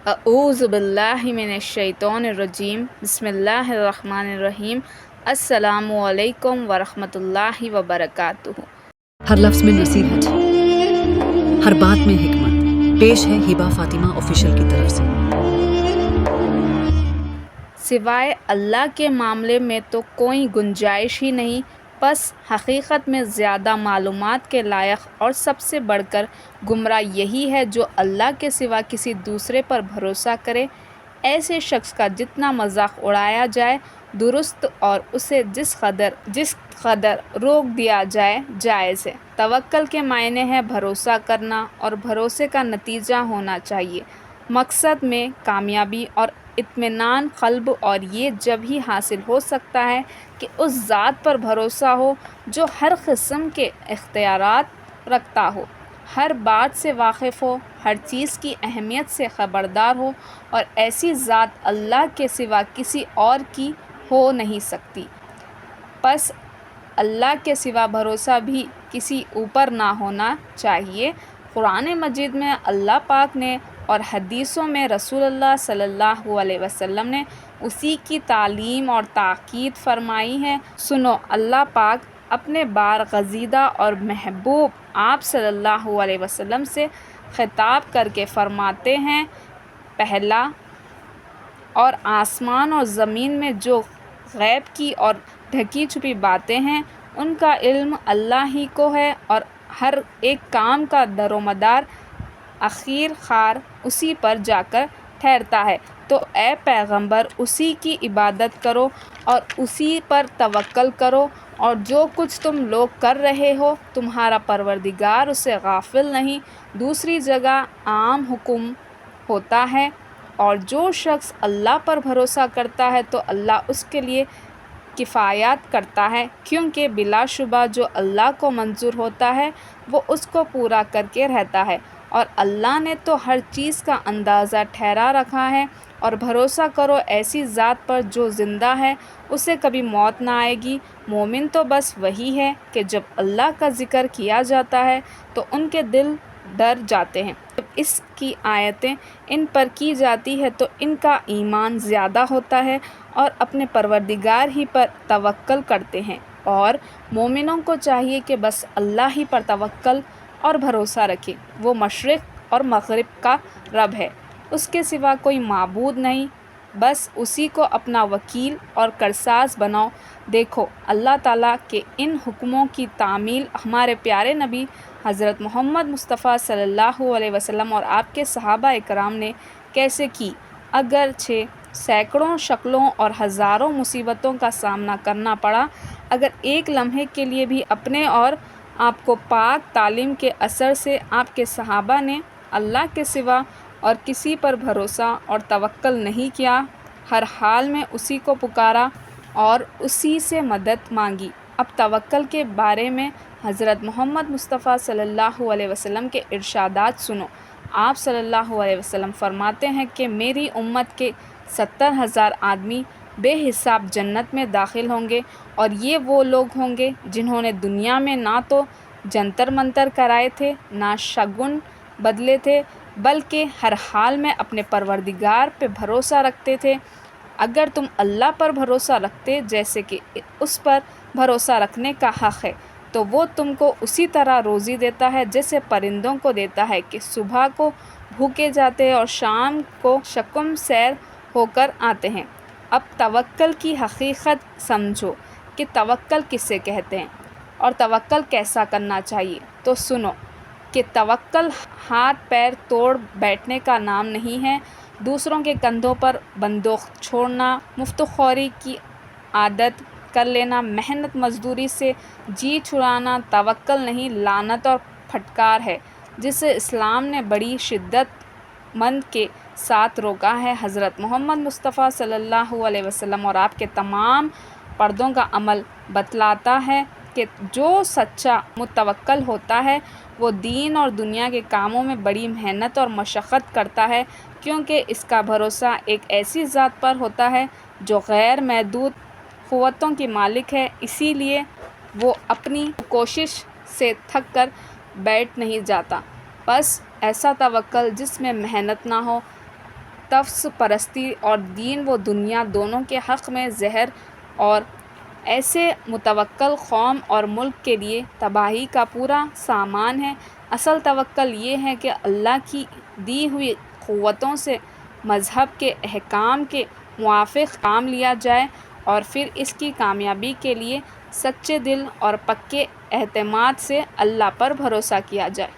اعوذ باللہ من الشیطان الرجیم بسم اللہ الرحمن الرحیم السلام علیکم ورحمۃ اللہ وبرکاتہ۔ ہر لفظ میں نصیحت، ہر بات میں حکمت۔ پیش ہے ہبہ فاطمہ آفیشیل کی طرف سے۔ سوائے اللہ کے معاملے میں تو کوئی گنجائش ہی نہیں۔ بس حقیقت میں زیادہ معلومات کے لائق اور سب سے بڑھ کر گمراہ یہی ہے جو اللہ کے سوا کسی دوسرے پر بھروسہ کرے۔ ایسے شخص کا جتنا مذاق اڑایا جائے درست، اور اسے جس قدر روک دیا جائے جائز ہے۔ توکل کے معنی ہے بھروسہ کرنا، اور بھروسے کا نتیجہ ہونا چاہیے مقصد میں کامیابی اور اطمینان قلب، اور یہ جب ہی حاصل ہو سکتا ہے کہ اس ذات پر بھروسہ ہو جو ہر قسم کے اختیارات رکھتا ہو، ہر بات سے واقف ہو، ہر چیز کی اہمیت سے خبردار ہو، اور ایسی ذات اللہ کے سوا کسی اور کی ہو نہیں سکتی۔ پس اللہ کے سوا بھروسہ بھی کسی اوپر نہ ہونا چاہیے۔ قرآن مجید میں اللہ پاک نے اور حدیثوں میں رسول اللہ صلی اللہ علیہ وسلم نے اسی کی تعلیم اور تاکید فرمائی ہے۔ سنو، اللہ پاک اپنے بارگزیدہ اور محبوب آپ صلی اللہ علیہ وسلم سے خطاب کر کے فرماتے ہیں، پہلا اور آسمان اور زمین میں جو غیب کی اور ڈھکی چھپی باتیں ہیں ان کا علم اللہ ہی کو ہے، اور ہر ایک کام کا در و مدار آخر کار اسی پر جا کر ٹھہرتا ہے۔ تو اے پیغمبر اسی کی عبادت کرو اور اسی پر توکل کرو، اور جو کچھ تم لوگ کر رہے ہو تمہارا پروردگار اس سے غافل نہیں۔ دوسری جگہ عام حکم ہوتا ہے، اور جو شخص اللہ پر بھروسہ کرتا ہے تو اللہ اس کے لیے کفایت کرتا ہے، کیونکہ بلا شبہ جو اللہ کو منظور ہوتا ہے وہ اس کو پورا کر کے رہتا ہے، اور اللہ نے تو ہر چیز کا اندازہ ٹھہرا رکھا ہے۔ اور بھروسہ کرو ایسی ذات پر جو زندہ ہے، اسے کبھی موت نہ آئے گی۔ مومن تو بس وہی ہے کہ جب اللہ کا ذکر کیا جاتا ہے تو ان کے دل ڈر جاتے ہیں، جب اس کی آیتیں ان پر کی جاتی ہے تو ان کا ایمان زیادہ ہوتا ہے اور اپنے پروردگار ہی پر توکل کرتے ہیں۔ اور مومنوں کو چاہیے کہ بس اللہ ہی پر توکل اور بھروسہ رکھے۔ وہ مشرق اور مغرب کا رب ہے، اس کے سوا کوئی معبود نہیں، بس اسی کو اپنا وکیل اور کارساز بناؤ۔ دیکھو، اللہ تعالیٰ کے ان حکموں کی تعمیل ہمارے پیارے نبی حضرت محمد مصطفیٰ صلی اللہ علیہ وسلم اور آپ کے صحابہ اکرام نے کیسے کی۔ اگرچہ سینکڑوں شکلوں اور ہزاروں مصیبتوں کا سامنا کرنا پڑا، اگر ایک لمحے کے لیے بھی اپنے اور آپ کو پاک تعلیم کے اثر سے آپ کے صحابہ نے اللہ کے سوا اور کسی پر بھروسہ اور توکل نہیں کیا، ہر حال میں اسی کو پکارا اور اسی سے مدد مانگی۔ اب توکل کے بارے میں حضرت محمد مصطفیٰ صلی اللہ علیہ وسلم کے ارشادات سنو۔ آپ صلی اللہ علیہ وسلم فرماتے ہیں کہ میری امت کے 70,000 آدمی بے حساب جنت میں داخل ہوں گے، اور یہ وہ لوگ ہوں گے جنہوں نے دنیا میں نہ تو جنتر منتر کرائے تھے، نہ شگن بدلے تھے، بلکہ ہر حال میں اپنے پروردگار پہ بھروسہ رکھتے تھے۔ اگر تم اللہ پر بھروسہ رکھتے جیسے کہ اس پر بھروسہ رکھنے کا حق ہے، تو وہ تم کو اسی طرح روزی دیتا ہے جیسے پرندوں کو دیتا ہے کہ صبح کو بھوکے جاتے ہیں اور شام کو شکم سیر ہو کر آتے ہیں۔ اب توکل کی حقیقت سمجھو کہ توکل کسے کہتے ہیں اور توکل کیسا کرنا چاہیے۔ تو سنو کہ توکل ہاتھ پیر توڑ بیٹھنے کا نام نہیں ہے، دوسروں کے کندھوں پر بندوق چھوڑنا، مفت خوری کی عادت کر لینا، محنت مزدوری سے جی چھڑانا توکل نہیں، لعنت اور پھٹکار ہے جسے اسلام نے بڑی شدت مند کے ساتھ روکا ہے۔ حضرت محمد مصطفیٰ صلی اللہ علیہ وسلم اور آپ کے تمام پردوں کا عمل بتلاتا ہے کہ جو سچا متوکل ہوتا ہے وہ دین اور دنیا کے کاموں میں بڑی محنت اور مشقت کرتا ہے، کیونکہ اس کا بھروسہ ایک ایسی ذات پر ہوتا ہے جو غیر محدود قوتوں کی مالک ہے، اسی لیے وہ اپنی کوشش سے تھک کر بیٹھ نہیں جاتا۔ بس ایسا توکل جس میں محنت نہ ہو، تفس پرستی اور دین و دنیا دونوں کے حق میں زہر اور ایسے متوکل قوم اور ملک کے لیے تباہی کا پورا سامان ہے۔ اصل توکل یہ ہے کہ اللہ کی دی ہوئی قوتوں سے مذہب کے احکام کے موافق کام لیا جائے اور پھر اس کی کامیابی کے لیے سچے دل اور پکے اعتماد سے اللہ پر بھروسہ کیا جائے۔